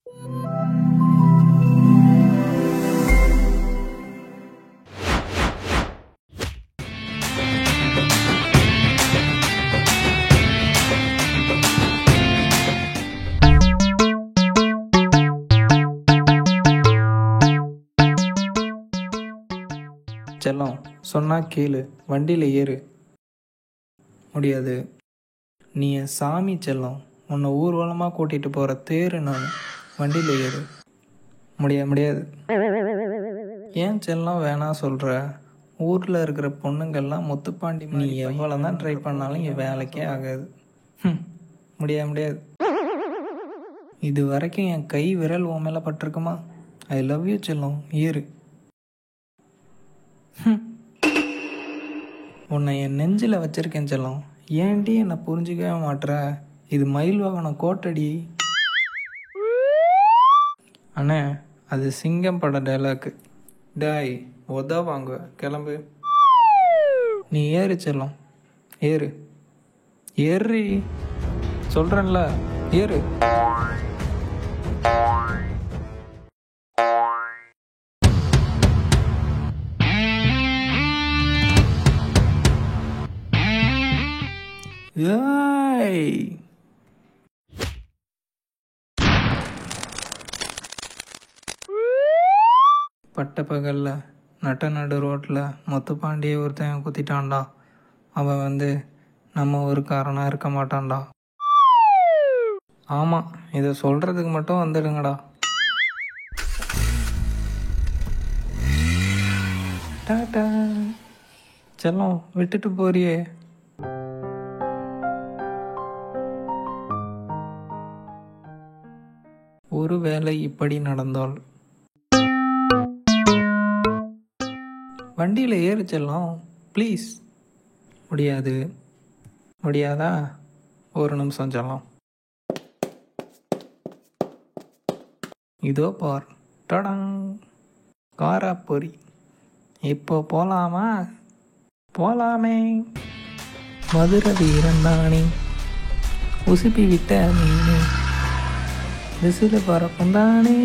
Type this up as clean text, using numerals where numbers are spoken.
செல்லம், சொன்னா கேளு, வண்டியில் ஏறு. முடியாது. நீ என் சாமி செல்லம், உன்னை ஊர்வலமாக கூட்டிகிட்டு போகிற தேரு நான், வண்டியில் ஏறு. முடியாது. ஏன் செல்லம் வேணாம் சொல்கிற? ஊரில் இருக்கிற பொண்ணுங்கள்லாம் முத்துப்பாண்டி, நீ எவ்வளோ தான் ட்ரை பண்ணாலும் இங்கே வேலைக்கே ஆகாது. முடியாது. இது வரைக்கும் என் கை விரல் உன் மேலே பட்டிருக்குமா? ஐ லவ் யூ செல்லம், ஏறு. உன்னை என் நெஞ்சில் வச்சிருக்கேன் செல்லம், ஏன்டி என்னை புரிஞ்சிக்கவே மாட்டுற? இது மயில் வாகனம் கோட்டடி. அண்ணே, அது சிங்கம் பட டைலாக்கு. டாய் வாங்க, கிளம்பு. நீ ஏறு செல்லம், ஏறு. ஏறி சொல்கிறேன்ல, ஏறு. ஏய், பட்ட பகல்ல நடு ரோட்டில் முத்துப்பாண்டியை ஒருத்தன் குத்திட்டான்டா. அவன் நம்ம ஊருக்காரனாக இருக்க மாட்டான்டா. ஆமாம், இதை சொல்கிறதுக்கு மட்டும் வந்துடுங்கடா. டாடா செல்லம், விட்டுட்டு போறியே. ஒருவேளை இப்படி நடந்தால் வண்டியில் ஏறு செல்லம், ப்ளீஸ். முடியாதா? ஒரு நிமிஷம் செல்லம். இதோ பார், டடாங், காராப்பொரி. இப்போ போலாமா? போலாமே. மதுரை வீரன் தானே, உசுப்பி விட்ட மீன் விசில பறக்கும் தானே.